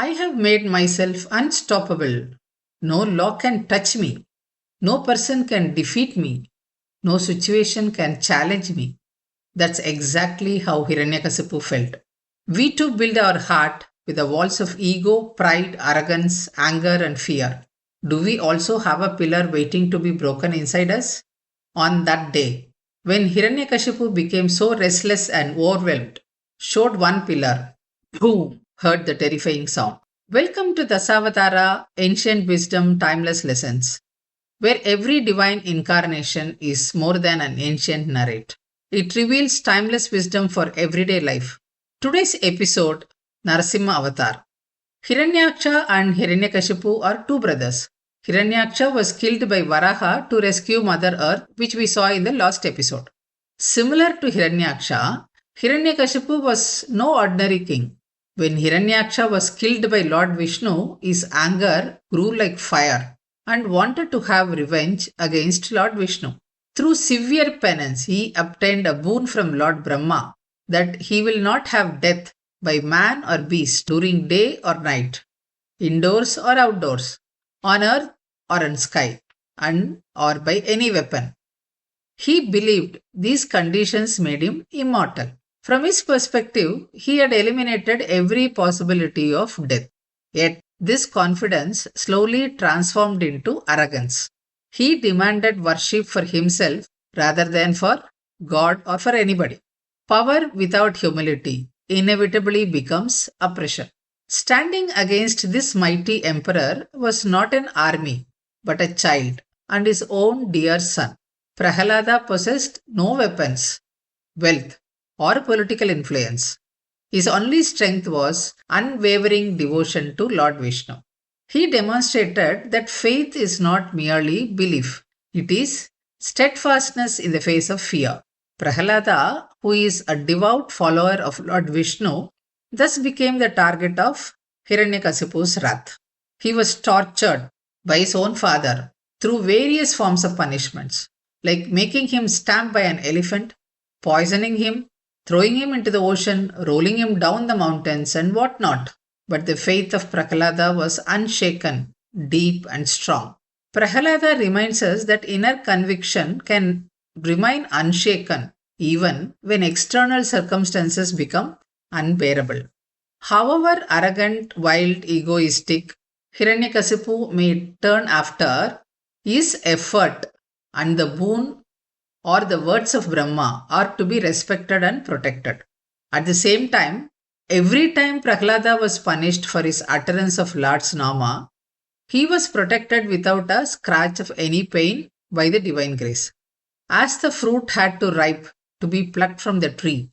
I have made myself unstoppable. No law can touch me. No person can defeat me. No situation can challenge me. That's exactly how Hiranyakashipu felt. We too build our heart with the walls of ego, pride, arrogance, anger, and fear. Do we also have a pillar waiting to be broken inside us? On that day, when Hiranyakashipu became so restless and overwhelmed, showed one pillar, boom, heard the terrifying sound. Welcome to Dasavatara, Ancient Wisdom, Timeless Lessons, where every divine incarnation is more than an ancient narrate. It reveals timeless wisdom for everyday life. Today's episode, Narasimha Avatar. Hiranyaksha and Hiranyakashipu are two brothers. Hiranyaksha was killed by Varaha to rescue Mother Earth, which we saw in the last episode. Similar to Hiranyaksha, Hiranyakashipu was no ordinary king. When Hiranyaksha was killed by Lord Vishnu, his anger grew like fire and wanted to have revenge against Lord Vishnu. Through severe penance, he obtained a boon from Lord Brahma that he will not have death by man or beast during day or night, indoors or outdoors, on earth or in sky, and or by any weapon. He believed these conditions made him immortal. From his perspective, he had eliminated every possibility of death. Yet, this confidence slowly transformed into arrogance. He demanded worship for himself rather than for God or for anybody. Power without humility inevitably becomes oppression. Standing against this mighty emperor was not an army, but a child and his own dear son. Prahlada possessed no weapons, wealth, or political influence. His only strength was unwavering devotion to Lord Vishnu. He demonstrated that faith is not merely belief, it is steadfastness in the face of fear. Prahlada, who is a devout follower of Lord Vishnu, thus became the target of Hiranyakashipu's wrath. He was tortured by his own father through various forms of punishments, like making him stamped by an elephant, poisoning him, throwing him into the ocean, rolling him down the mountains, and what not. But the faith of Prahlada was unshaken, deep, and strong. Prahlada reminds us that inner conviction can remain unshaken even when external circumstances become unbearable. However arrogant, wild, egoistic Hiranyakashipu may turn after, his effort and the boon or the words of Brahma are to be respected and protected. At the same time, every time Prahlada was punished for his utterance of Lord's Nama, he was protected without a scratch of any pain by the divine grace. As the fruit had to ripe to be plucked from the tree,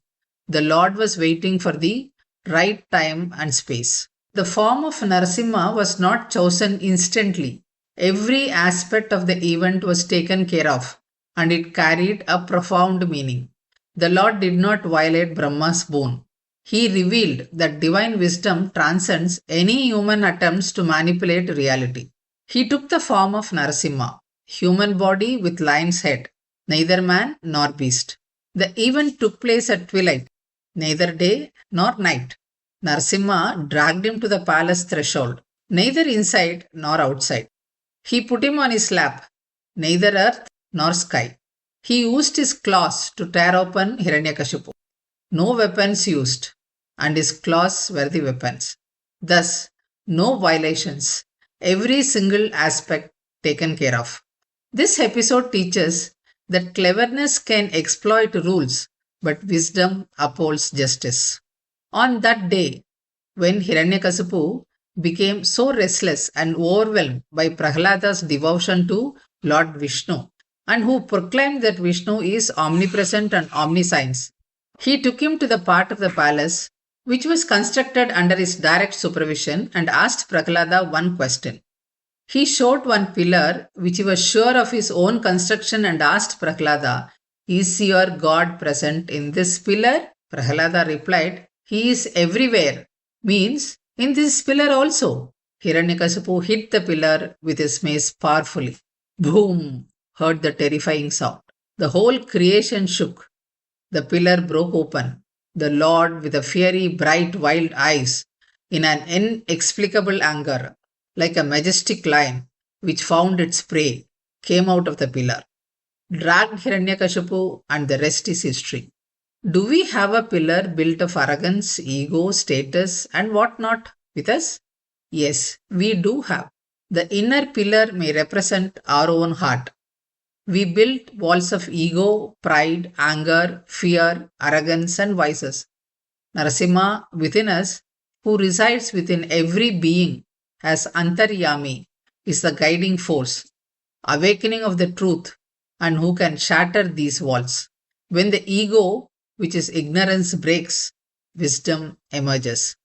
the Lord was waiting for the right time and space. The form of Narasimha was not chosen instantly. Every aspect of the event was taken care of, and it carried a profound meaning. The Lord did not violate Brahma's boon. He revealed that divine wisdom transcends any human attempts to manipulate reality. He took the form of Narasimha, human body with lion's head, neither man nor beast. The event took place at twilight, neither day nor night. Narasimha dragged him to the palace threshold, neither inside nor outside. He put him on his lap, neither earth nor sky. He used his claws to tear open Hiranyakashipu. No weapons used, and his claws were the weapons. Thus, no violations, every single aspect taken care of. This episode teaches that cleverness can exploit rules, but wisdom upholds justice. On that day, when Hiranyakashipu became so restless and overwhelmed by Prahlada's devotion to Lord Vishnu, and who proclaimed that Vishnu is omnipresent and omniscience, he took him to the part of the palace which was constructed under his direct supervision and asked Prahlada one question. He showed one pillar which he was sure of his own construction and asked Prahlada, "Is your God present in this pillar?" Prahlada replied, "He is everywhere," means in this pillar also. Hiranyakashipu hit the pillar with his mace powerfully. Boom! Heard the terrifying sound. The whole creation shook. The pillar broke open. The Lord, with a fiery, bright, wild eyes, in an inexplicable anger, like a majestic lion which found its prey, came out of the pillar, dragged Hiranyakashipu, and the rest is history. Do we have a pillar built of arrogance, ego, status, and whatnot with us? Yes, we do have. The inner pillar may represent our own heart. We built walls of ego, pride, anger, fear, arrogance, and vices. Narasimha within us, who resides within every being as Antaryami, is the guiding force, awakening of the truth, and who can shatter these walls. When the ego, which is ignorance, breaks, wisdom emerges.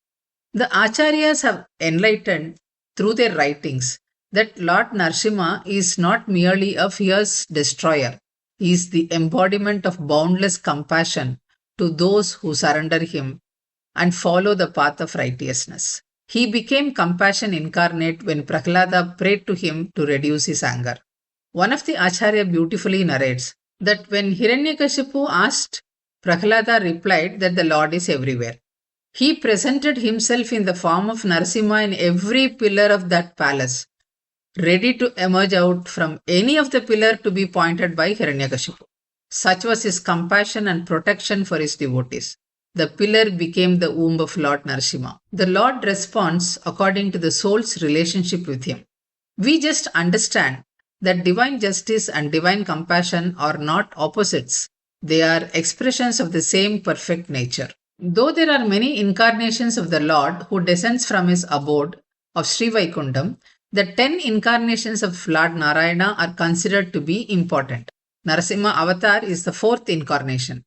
The Acharyas have enlightened through their writings that Lord Narasimha is not merely a fierce destroyer, he is the embodiment of boundless compassion to those who surrender him and follow the path of righteousness. He became compassion incarnate when Prahlada prayed to him to reduce his anger. One of the Acharya beautifully narrates that when Hiranyakashipu asked, Prahlada replied that the Lord is everywhere. He presented himself in the form of Narasimha in every pillar of that palace, ready to emerge out from any of the pillar to be pointed by Hiranyakashipu. Such was his compassion and protection for his devotees. The pillar became the womb of Lord Narasimha. The Lord responds according to the soul's relationship with him. We just understand that divine justice and divine compassion are not opposites. They are expressions of the same perfect nature. Though there are many incarnations of the Lord who descends from his abode of Sri Vaikundam, the 10 incarnations of Lord Narayana are considered to be important. Narasimha Avatar is the 4th incarnation.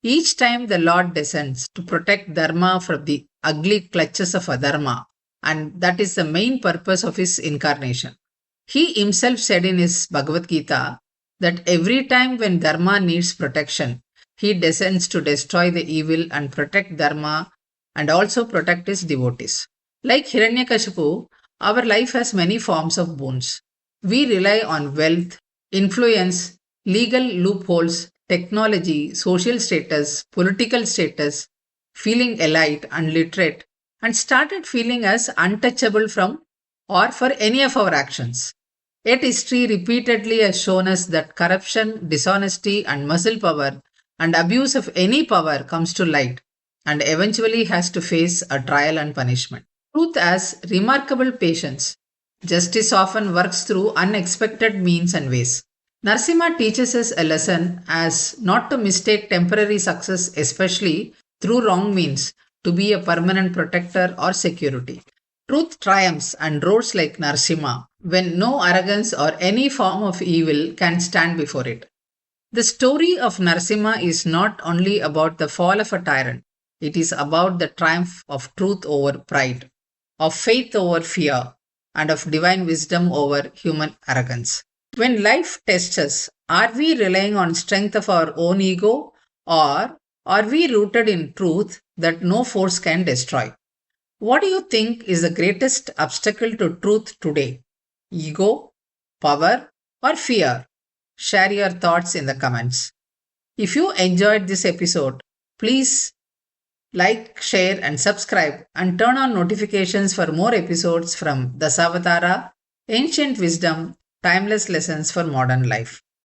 Each time the Lord descends to protect Dharma from the ugly clutches of Adharma, and that is the main purpose of his incarnation. He himself said in his Bhagavad Gita that every time when Dharma needs protection, he descends to destroy the evil and protect Dharma and also protect his devotees. Like Hiranyakashipu, our life has many forms of boons. We rely on wealth, influence, legal loopholes, technology, social status, political status, feeling elite and literate, and started feeling us untouchable from or for any of our actions. Yet history repeatedly has shown us that corruption, dishonesty, and muscle power and abuse of any power comes to light and eventually has to face a trial and punishment. Truth has remarkable patience. Justice often works through unexpected means and ways. Narasimha teaches us a lesson as not to mistake temporary success, especially through wrong means, to be a permanent protector or security. Truth triumphs and roars like Narasimha when no arrogance or any form of evil can stand before it. The story of Narasimha is not only about the fall of a tyrant, it is about the triumph of truth over pride, of faith over fear, and of divine wisdom over human arrogance. When life tests us, are we relying on strength of our own ego or are we rooted in truth that no force can destroy? What do you think is the greatest obstacle to truth today? Ego, power, or fear? Share your thoughts in the comments. If you enjoyed this episode, please like, share, and subscribe, and turn on notifications for more episodes from Dasavatara, Ancient Wisdom, Timeless Lessons for Modern Life.